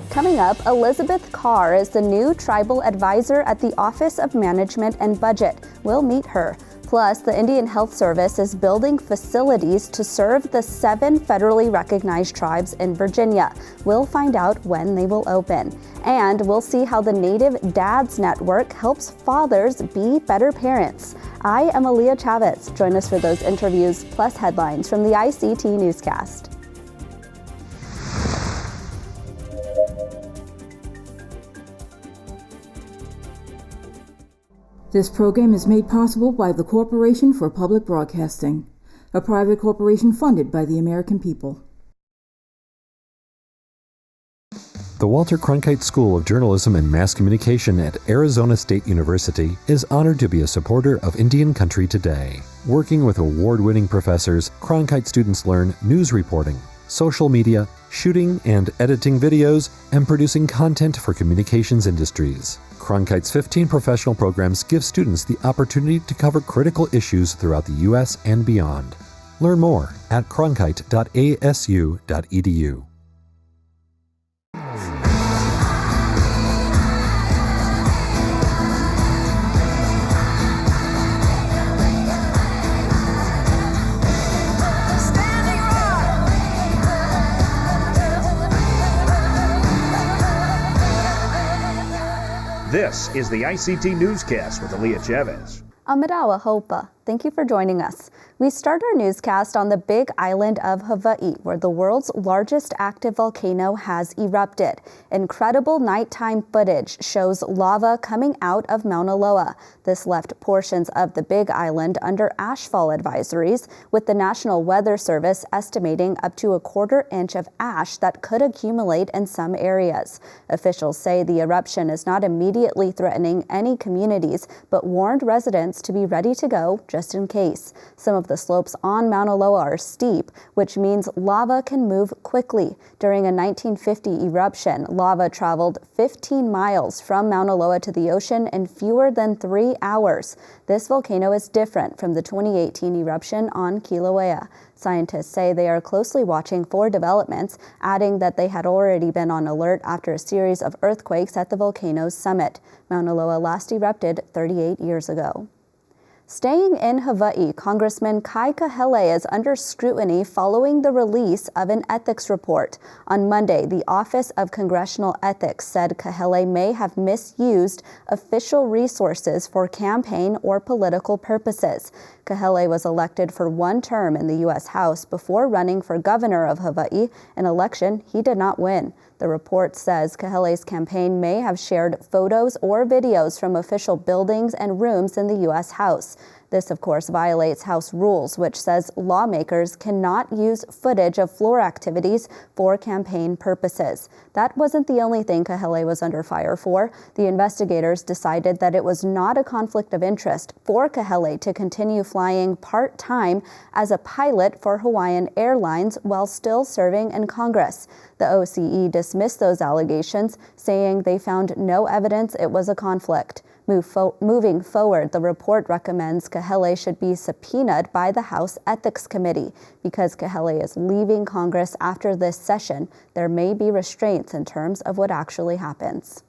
Coming up, Elizabeth Carr is the new tribal advisor at the Office of Management and Budget. We'll meet her. Plus, the Indian Health Service is building facilities to serve the 7 federally recognized tribes in Virginia. We'll find out when they will open. And we'll see how the Native Dads Network helps fathers be better parents. I am Aaliyah Chavez. Join us for those interviews plus headlines from the ICT newscast. This program is made possible by the Corporation for Public Broadcasting, a private corporation funded by the American people. The Walter Cronkite School of Journalism and Mass Communication at Arizona State University is honored to be a supporter of Indian Country Today. Working with award-winning professors, Cronkite students learn news reporting, social media, shooting and editing videos, and producing content for communications industries. Cronkite's 15 professional programs give students the opportunity to cover critical issues throughout the U.S. and beyond. Learn more at cronkite.asu.edu. This is the ICT Newscast with Aaliyah Chavez. Amadawa Hopa, thank you for joining us. We start our newscast on the big island of Hawaii, where the world's largest active volcano has erupted. Incredible nighttime footage shows lava coming out of Mauna Loa. This left portions of the big island under ashfall advisories, with the National Weather Service estimating up to a 1/4 inch of ash that could accumulate in some areas. Officials say the eruption is not immediately threatening any communities, but warned residents to be ready to go just in case. Some of the slopes on Mauna Loa are steep, which means lava can move quickly. During a 1950 eruption, lava traveled 15 miles from Mauna Loa to the ocean in fewer than 3 hours. This volcano is different from the 2018 eruption on Kilauea. Scientists say they are closely watching for developments, adding that they had already been on alert after a series of earthquakes at the volcano's summit. Mauna Loa last erupted 38 years ago. Staying in Hawaii, Congressman Kahele is under scrutiny following the release of an ethics report. On Monday, the Office of Congressional Ethics said Kahele may have misused official resources for campaign or political purposes. Kahele was elected for 1 term in the U.S. House before running for governor of Hawaii, an election he did not win. The report says Kahele's campaign may have shared photos or videos from official buildings and rooms in the U.S. House. This, of course, violates House rules, which says lawmakers cannot use footage of floor activities for campaign purposes. That wasn't the only thing Kahele was under fire for. The investigators decided that it was not a conflict of interest for Kahele to continue flying part-time as a pilot for Hawaiian Airlines while still serving in Congress. The OCE dismissed those allegations, saying they found no evidence it was a conflict. Moving forward, the report recommends Kahele should be subpoenaed by the House Ethics Committee. Because Kahele is leaving Congress after this session, there may be restraints in terms of what actually happens.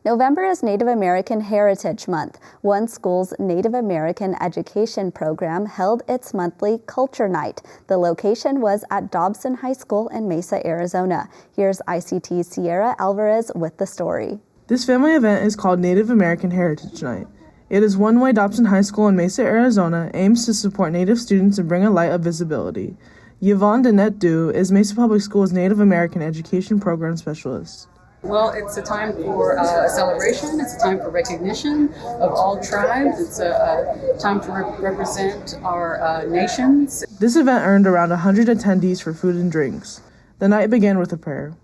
November is Native American Heritage Month. One school's Native American education program held its monthly Culture Night. The location was at Dobson High School in Mesa, Arizona. Here's ICT's Sierra Alvarez with the story. This family event is called Native American Heritage Night. It is one way Dobson High School in Mesa, Arizona aims to support Native students and bring a light of visibility. Yvonne Danette Du is Mesa Public School's Native American Education Program Specialist. Well, it's a time for a celebration. It's a time for recognition of all tribes. It's a time to represent our nations. This event earned around 100 attendees for food and drinks. The night began with a prayer.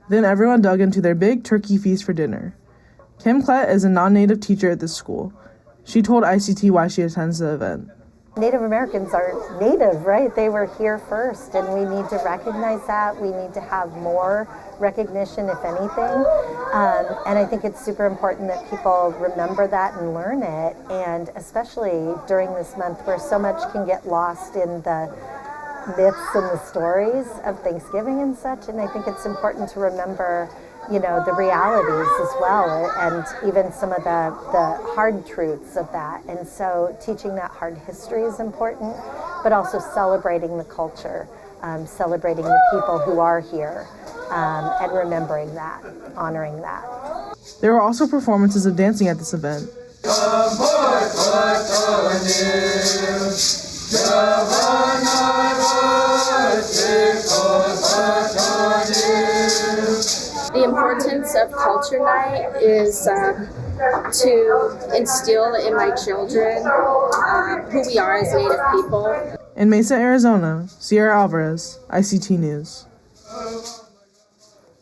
Then everyone dug into their big turkey feast for dinner. Kim Klett is a non-native teacher at this school. She told ICT why she attends the event. Native Americans are native, right? They were here first, and we need to recognize that. We need to have more recognition, if anything. And I think it's super important that people remember that and learn it, and especially during this month where so much can get lost in the myths and the stories of Thanksgiving and such, and I think it's important to remember, the realities as well, and even some of the hard truths of that. And so teaching that hard history is important, but also celebrating the culture, celebrating the people who are here, and remembering that, honoring that. There were also performances of dancing at this event. The importance of Culture Night is to instill in my children who we are as Native people. In Mesa, Arizona, Sierra Alvarez, ICT News.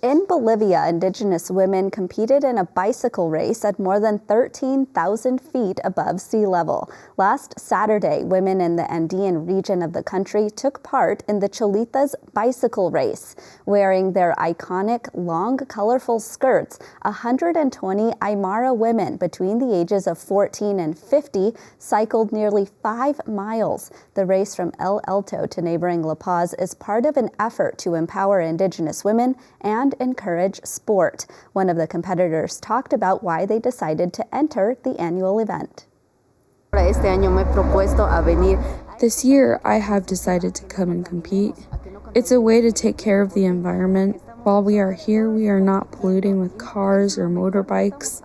In Bolivia, Indigenous women competed in a bicycle race at more than 13,000 feet above sea level. Last Saturday, women in the Andean region of the country took part in the Cholitas bicycle race. Wearing their iconic long, colorful skirts, 120 Aymara women between the ages of 14 and 50 cycled nearly 5 miles. The race from El Alto to neighboring La Paz is part of an effort to empower Indigenous women and encourage sport. One of the competitors talked about why they decided to enter the annual event. This year, I have decided to come and compete. It's a way to take care of the environment. While we are here, we are not polluting with cars or motorbikes.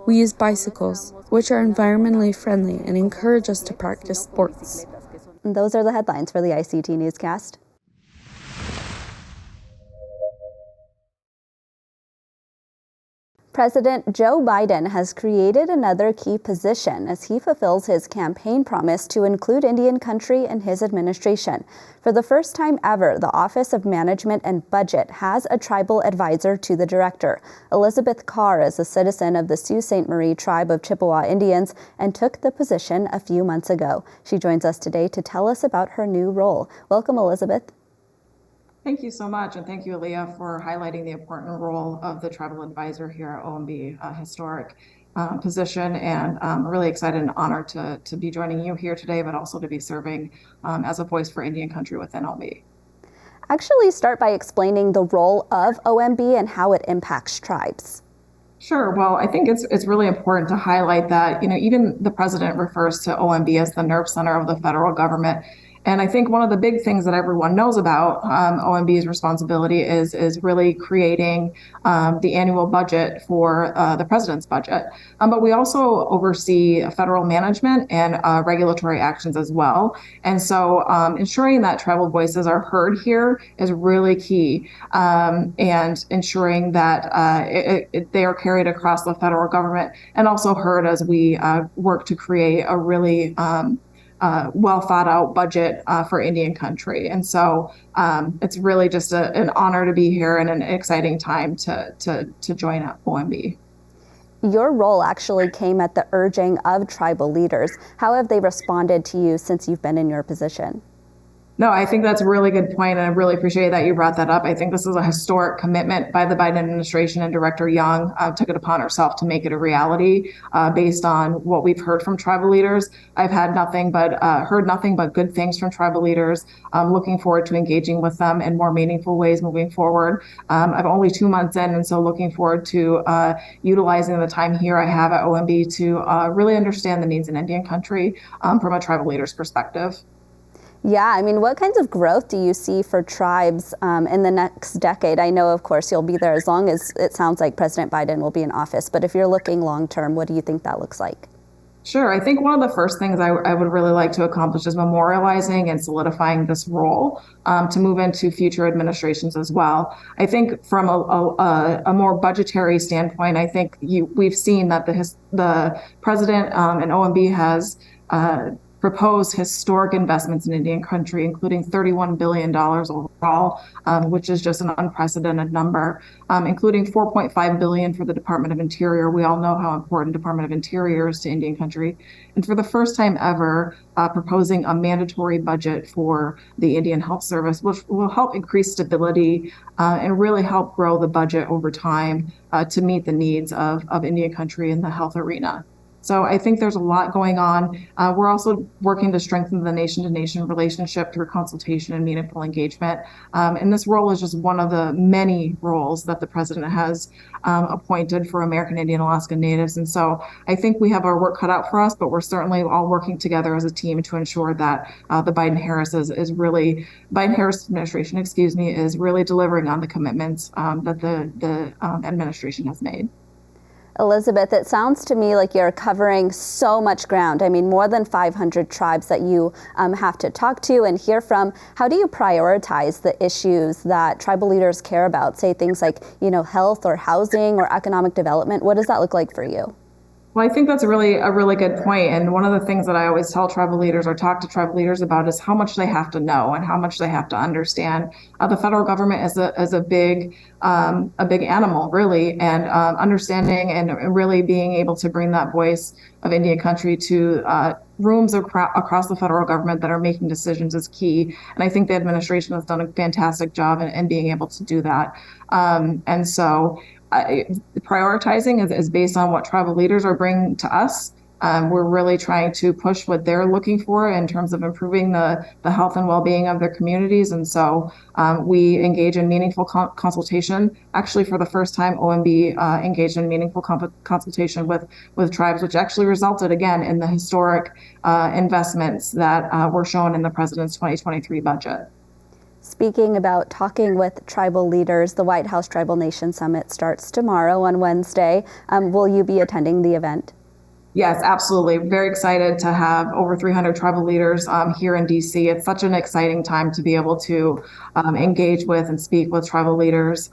We use bicycles, which are environmentally friendly and encourage us to practice sports. And those are the headlines for the ICT Newscast. President Joe Biden has created another key position as he fulfills his campaign promise to include Indian country in his administration. For the first time ever, the Office of Management and Budget has a tribal advisor to the director. Elizabeth Carr is a citizen of the Sault Ste. Marie Tribe of Chippewa Indians and took the position a few months ago. She joins us today to tell us about her new role. Welcome, Elizabeth. Thank you so much, and thank you, Aaliyah, for highlighting the important role of the tribal advisor here at OMB, a historic position, and I'm really excited and honored to be joining you here today, but also to be serving as a voice for Indian country within OMB. Actually, start by explaining the role of OMB and how it impacts tribes. Sure. Well, I think it's really important to highlight that, even the president refers to OMB as the nerve center of the federal government. And I think one of the big things that everyone knows about OMB's responsibility is really creating the annual budget for the president's budget. But we also oversee federal management and regulatory actions as well. And so ensuring that tribal voices are heard here is really key, and ensuring that they are carried across the federal government and also heard as we work to create a really well thought out budget for Indian country. And so it's really just an honor to be here and an exciting time to join up OMB. Your role actually came at the urging of tribal leaders. How have they responded to you since you've been in your position? No, I think that's a really good point, and I really appreciate that you brought that up. I think this is a historic commitment by the Biden administration, and Director Young took it upon herself to make it a reality based on what we've heard from tribal leaders. I've had heard nothing but good things from tribal leaders. I'm looking forward to engaging with them in more meaningful ways moving forward. I'm only 2 months in, and so looking forward to utilizing the time here I have at OMB to really understand the needs in Indian country from a tribal leader's perspective. Yeah, I mean, what kinds of growth do you see for tribes in the next decade? I know, of course, you'll be there as long as it sounds like President Biden will be in office. But if you're looking long term, what do you think that looks like? Sure. I think one of the first things I would really like to accomplish is memorializing and solidifying this role to move into future administrations as well. I think from a more budgetary standpoint, I think we've seen that the president and OMB has proposed historic investments in Indian country, including $31 billion overall, which is just an unprecedented number, including $4.5 billion for the Department of Interior. We all know how important Department of Interior is to Indian country. And for the first time ever, proposing a mandatory budget for the Indian Health Service, which will help increase stability and really help grow the budget over time to meet the needs of Indian country in the health arena. So I think there's a lot going on. We're also working to strengthen the nation-to-nation relationship through consultation and meaningful engagement. And this role is just one of the many roles that the president has appointed for American Indian Alaska Natives. And so I think we have our work cut out for us, but we're certainly all working together as a team to ensure that the Biden-Harris administration, is really delivering on the commitments that the administration has made. Elizabeth, it sounds to me like you're covering so much ground. I mean, more than 500 tribes that you have to talk to and hear from. How do you prioritize the issues that tribal leaders care about? Say things like, health or housing or economic development. What does that look like for you? Well, I think that's a really good point. And one of the things that I always tell tribal leaders or talk to tribal leaders about is how much they have to know and how much they have to understand. The federal government is a big animal, really, and understanding and really being able to bring that voice of Indian country to rooms across the federal government that are making decisions is key. And I think the administration has done a fantastic job in being able to do that. And so prioritizing is based on what tribal leaders are bringing to us. We're really trying to push what they're looking for in terms of improving the health and well-being of their communities. And so we engage in meaningful consultation. Actually, for the first time, OMB engaged in meaningful consultation with tribes, which actually resulted, again, in the historic investments that were shown in the president's 2023 budget. Speaking about talking with tribal leaders, the White House Tribal Nation Summit starts tomorrow on Wednesday. Will you be attending the event? Yes, absolutely. Very excited to have over 300 tribal leaders here in DC. It's such an exciting time to be able to engage with and speak with tribal leaders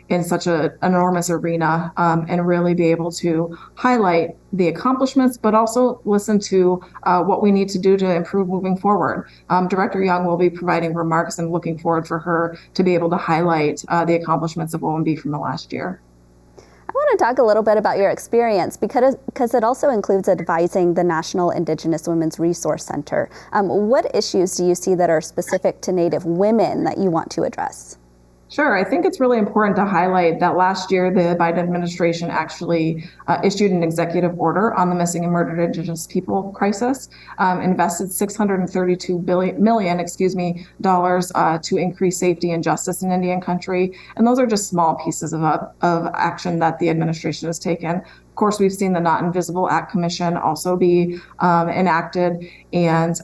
in such an enormous arena and really be able to highlight the accomplishments, but also listen to what we need to do to improve moving forward. Director Young will be providing remarks and looking forward for her to be able to highlight the accomplishments of OMB from the last year. I want to talk a little bit about your experience because it also includes advising the National Indigenous Women's Resource Center. What issues do you see that are specific to Native women that you want to address? Sure. I think it's really important to highlight that last year, the Biden administration actually issued an executive order on the missing and murdered Indigenous people crisis, invested $632 million to increase safety and justice in Indian country. And those are just small pieces of action that the administration has taken. Of course, we've seen the Not Invisible Act Commission also be enacted and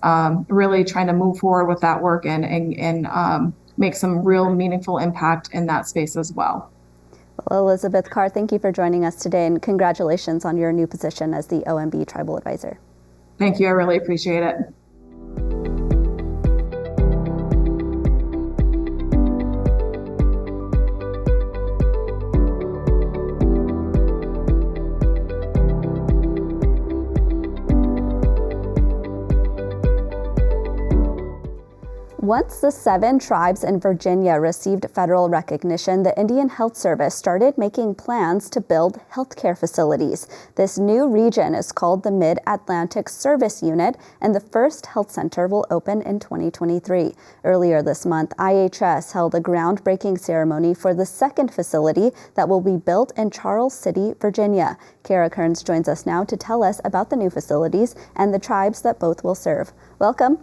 really trying to move forward with that work and make some real meaningful impact in that space as well. Well, Elizabeth Carr, thank you for joining us today and congratulations on your new position as the OMB Tribal Advisor. Thank you. I really appreciate it. Once the 7 tribes in Virginia received federal recognition, the Indian Health Service started making plans to build healthcare facilities. This new region is called the MidAtlantic Service Unit, and the first health center will open in 2023. Earlier this month, IHS held a groundbreaking ceremony for the second facility that will be built in Charles City, Virginia. Kearns joins us now to tell us about the new facilities and the tribes that both will serve. Welcome.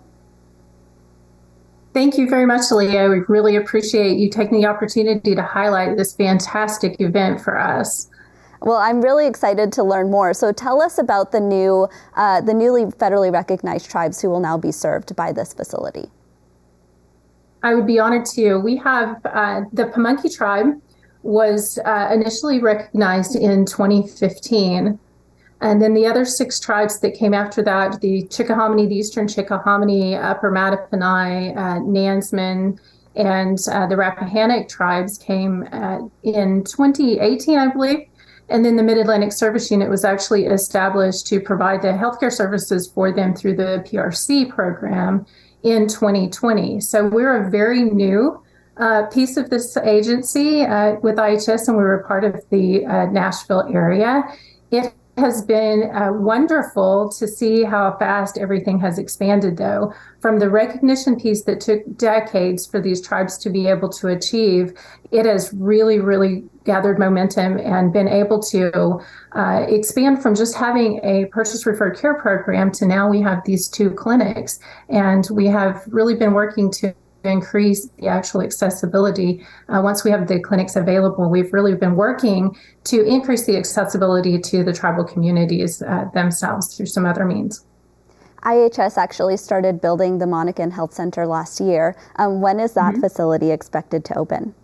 Thank you very much, Leah. We really appreciate you taking the opportunity to highlight this fantastic event for us. Well, I'm really excited to learn more. So tell us about the newly federally recognized tribes who will now be served by this facility. I would be honored to. We have the Pamunkey tribe was initially recognized in 2015. And then the other 6 tribes that came after that, the Chickahominy, the Eastern Chickahominy, Upper Mattaponi, Nansemond, and the Rappahannock tribes came in 2018, I believe. And then the Mid-Atlantic Service Unit was actually established to provide the healthcare services for them through the PRC program in 2020. So we're a very new piece of this agency with IHS, and we were part of the Nashville area. It has been wonderful to see how fast everything has expanded, though. From the recognition piece that took decades for these tribes to be able to achieve, it has really, really gathered momentum and been able to expand from just having a purchase referred care program to now we have these 2 clinics. And we have really been working to increase the actual accessibility. Once we have the clinics available, we've really been working to increase the accessibility to the tribal communities themselves through some other means. IHS actually started building the Monacan Health Center last year. When is that facility expected to open?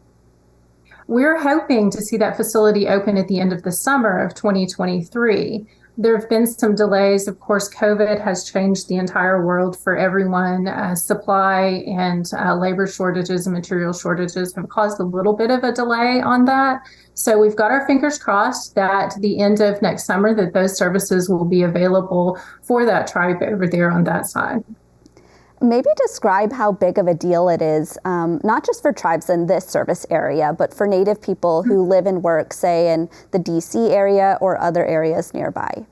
We're hoping to see that facility open at the end of the summer of 2023. There have been some delays. Of course, COVID has changed the entire world for everyone. Supply and labor shortages and material shortages have caused a little bit of a delay on that. So we've got our fingers crossed that the end of next summer that those services will be available for that tribe over there on that side. Maybe describe how big of a deal it is, not just for tribes in this service area, but for Native people who live and work, say, in the DC area or other areas nearby.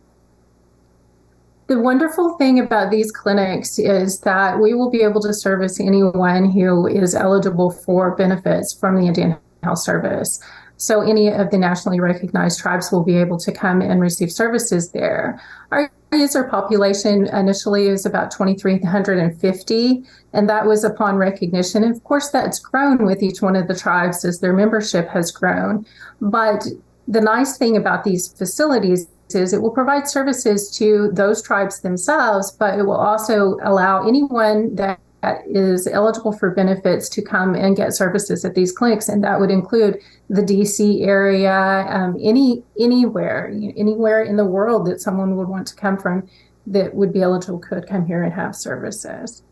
The wonderful thing about these clinics is that we will be able to service anyone who is eligible for benefits from the Indian Health Service. So any of the nationally recognized tribes will be able to come and receive services there. Our user population initially is about 2,350, and that was upon recognition. And of course, that's grown with each one of the tribes as their membership has grown. But the nice thing about these facilities is it will provide services to those tribes themselves, but it will also allow anyone that is eligible for benefits to come and get services at these clinics, and that would include the DC area, anywhere in the world that someone would want to come from that would be eligible could come here and have services.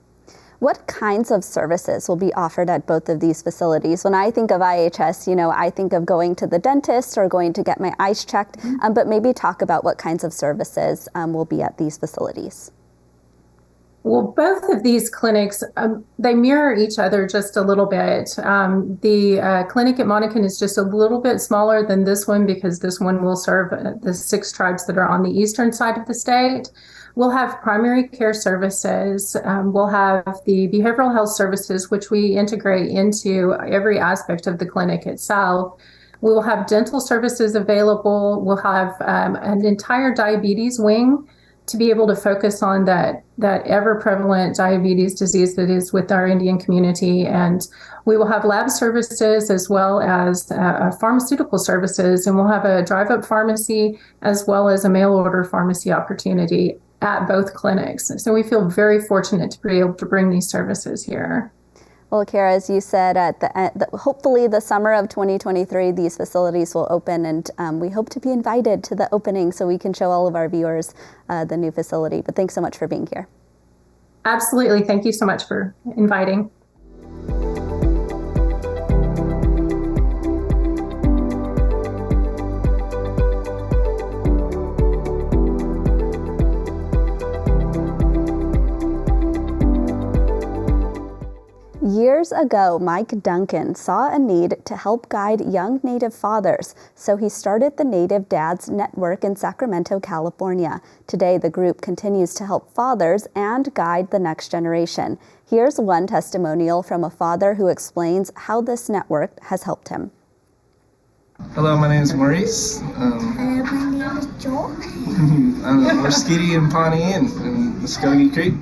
What kinds of services will be offered at both of these facilities? When I think of IHS, I think of going to the dentist or going to get my eyes checked, but maybe talk about what kinds of services will be at these facilities. Well, both of these clinics, they mirror each other just a little bit. The clinic at Monacan is just a little bit smaller than this one because this one will serve the 6 tribes that are on the eastern side of the state. We'll have primary care services. We'll have the behavioral health services, which we integrate into every aspect of the clinic itself. We will have dental services available. We'll have an entire diabetes wing to be able to focus on that ever prevalent diabetes disease that is with our Indian community. And we will have lab services as well as pharmaceutical services. And we'll have a drive-up pharmacy as well as a mail order pharmacy opportunity at both clinics. So we feel very fortunate to be able to bring these services here. Well, Kara, as you said, at the end, hopefully the summer of 2023, these facilities will open, and we hope to be invited to the opening so we can show all of our viewers the new facility. But thanks so much for being here. Absolutely. Thank you so much for inviting. Years ago, Mike Duncan saw a need to help guide young Native fathers, so he started the Native Dads Network in Sacramento, California. Today, the group continues to help fathers and guide the next generation. Here's one testimonial from a father who explains how this network has helped him. Hello, my name is Maurice. My name is Joel. We're Skeety and Pawnee in Muskogee Creek.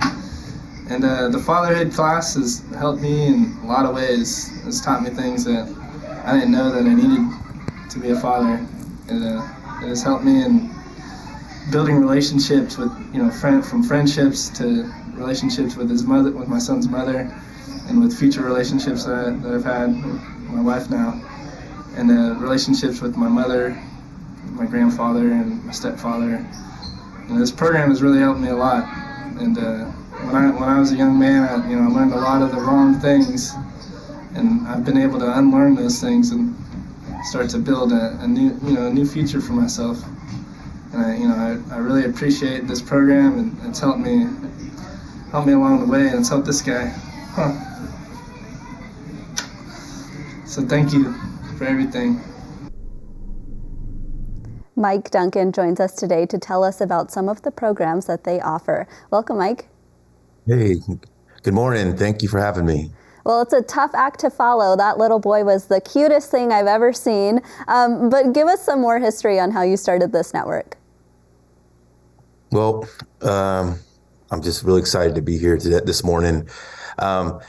And the fatherhood class has helped me in a lot of ways. It's taught me things that I didn't know that I needed to be a father. It has helped me in building relationships with, from friendships to relationships with his mother, with my son's mother, and with future relationships that I've had with my wife now, and relationships with my mother, my grandfather, and my stepfather. This program has really helped me a lot. And when I was a young man, I learned a lot of the wrong things, and I've been able to unlearn those things and start to build a new future for myself. And I really appreciate this program, and it's helped me along the way, and it's helped this guy. So thank you for everything. Mike Duncan joins us today to tell us about some of the programs that they offer. Welcome, Mike. Hey, good morning. Thank you for having me. Well, it's a tough act to follow. That little boy was the cutest thing I've ever seen. But give us some more history on how you started this network. Well, I'm just really excited to be here this morning. The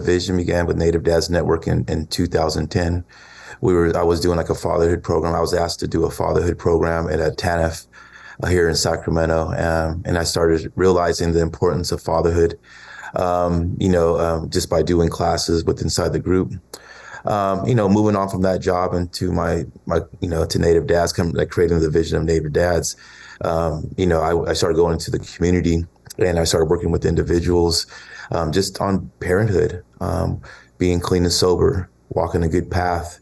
vision began with Native Dads Network in 2010. I was doing like a fatherhood program. I was asked to do a fatherhood program at a TANF here in Sacramento, and I started realizing the importance of fatherhood. Just by doing classes inside the group. Moving on from that job into my to Native Dads, creating the vision of Native Dads. I started going into the community and I started working with individuals just on parenthood, being clean and sober, walking a good path,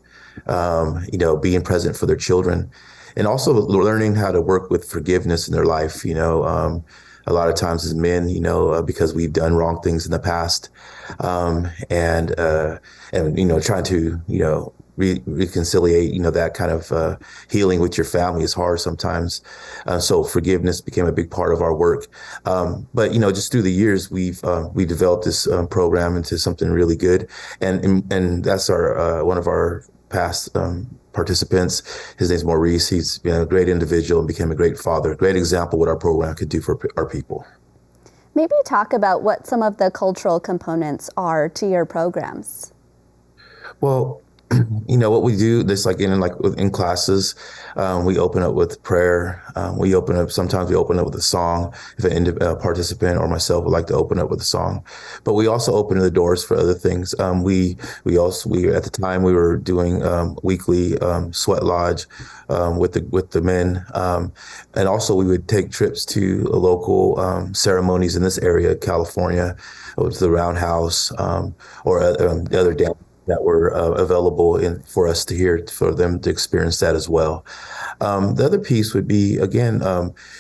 being present for their children, and also learning how to work with forgiveness in their life. A lot of times as men, because we've done wrong things in the past, and trying to, reconciliate, that kind of healing with your family is hard sometimes. So forgiveness became a big part of our work. But just through the years, we developed this program into something really good, and that's our one of our past participants. His name's Maurice. He's been a great individual and became a great father, a great example of what our program could do for our people. Maybe talk about what some of the cultural components are to your programs. Well, what we do, this in classes, we open up with prayer. Sometimes we open up with a song if a participant or myself would like to open up with a song. But we also open the doors for other things. We at the time we were doing weekly sweat lodge with the men. And also we would take trips to local ceremonies in this area, California, to the Roundhouse or the other dance that were available for us to hear, for them to experience that as well. The other piece would be, again,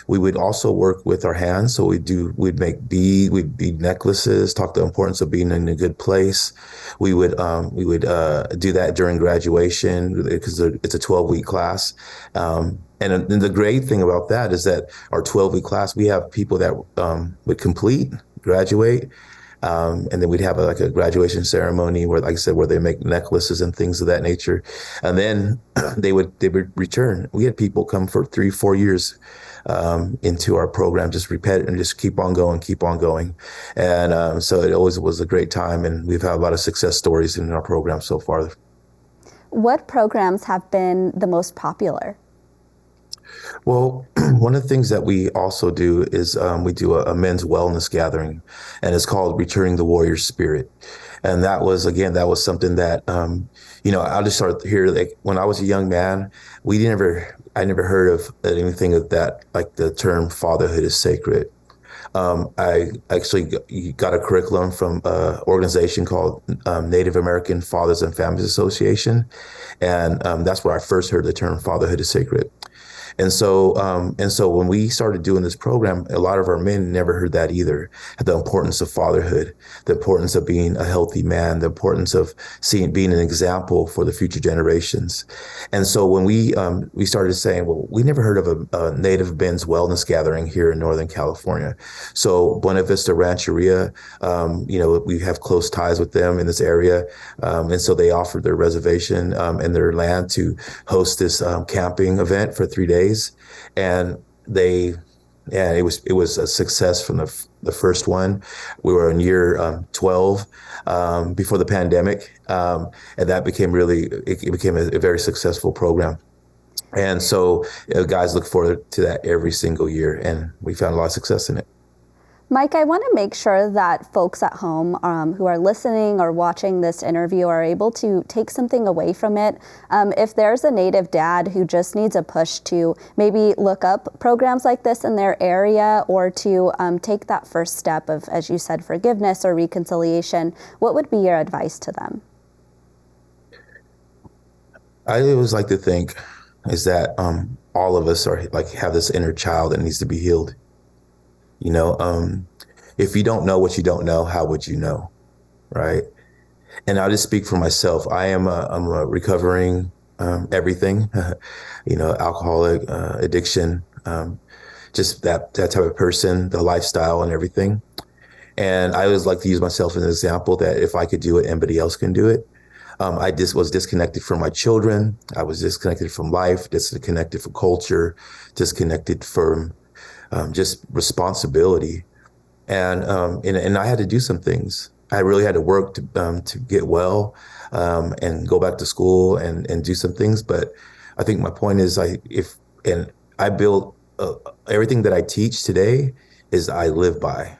we would also work with our hands. So we'd make bead necklaces, talk the importance of being in a good place. We would do that during graduation because it's a 12-week class. And the great thing about that is that our 12-week class, we have people that would graduate. And then we'd have a graduation ceremony where, like I said, where they make necklaces and things of that nature. And then they would return. We had people come for 3-4 years into our program, just repeat and just keep on going. And so it always was a great time. And we've had a lot of success stories in our program so far. What programs have been the most popular? Well, one of the things that we also do is we do a men's wellness gathering, and it's called Returning the Warrior Spirit. And that was something that, I'll just start here. Like when I was a young man, I never heard of anything of that, like the term fatherhood is sacred. I actually got a curriculum from an organization called Native American Fathers and Families Association. And that's where I first heard the term fatherhood is sacred. And so when we started doing this program, a lot of our men never heard that either. The importance of fatherhood, the importance of being a healthy man, the importance of being an example for the future generations. And so when we started saying, well, we never heard of a Native men's wellness gathering here in Northern California. So Buena Vista Rancheria, we have close ties with them in this area. And so they offered their reservation and their land to host this camping event for 3 days. And it was a success from the first one. We were in year 12 before the pandemic, and that became it became a very successful program. And so guys look forward to that every single year, and we found a lot of success in it. Mike, I want to make sure that folks at home who are listening or watching this interview are able to take something away from it. If there's a Native dad who just needs a push to maybe look up programs like this in their area or to take that first step of, as you said, forgiveness or reconciliation, what would be your advice to them? I always like to think is that all of us have this inner child that needs to be healed. If you don't know what you don't know, how would you know, right? And I'll just speak for myself. I'm a recovering everything, alcoholic, addiction, just that type of person, the lifestyle and everything. And I always like to use myself as an example that if I could do it, anybody else can do it. I just was disconnected from my children. I was disconnected from life, disconnected from culture, disconnected from just responsibility. And I had to do some things. I really had to work to get well and go back to school and do some things. But I think my point is I built everything that I teach today is I live by,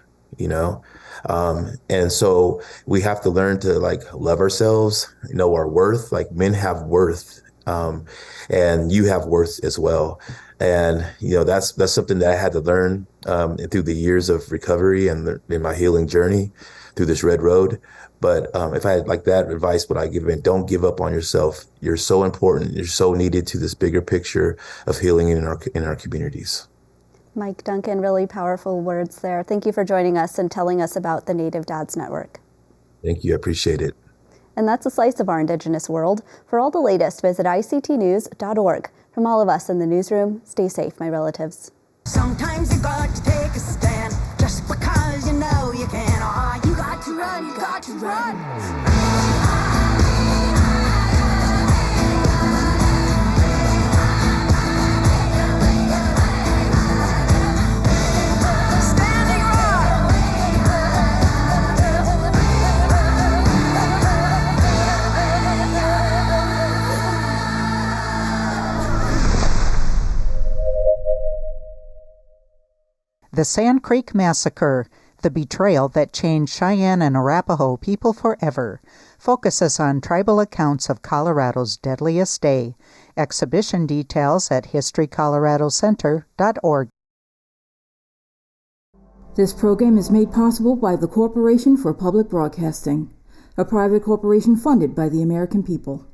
and so we have to learn to love ourselves, know our worth. Like men have worth, and you have worth as well. And that's something that I had to learn through the years of recovery and in my healing journey through this red road. But if I had that advice, what I give in, don't give up on yourself. You're so important. You're so needed to this bigger picture of healing in our communities. Mike Duncan, really powerful words there. Thank you for joining us and telling us about the Native Dads Network. Thank you. I appreciate it. And that's a slice of our Indigenous world. For all the latest, visit ictnews.org. From all of us in the newsroom, stay safe, my relatives. Sometimes you got to take a stand just because you know you can. Oh, you got to run, you got to run. The Sand Creek Massacre, the betrayal that changed Cheyenne and Arapaho people forever, focuses on tribal accounts of Colorado's deadliest day. Exhibition details at historycoloradocenter.org. This program is made possible by the Corporation for Public Broadcasting, a private corporation funded by the American people.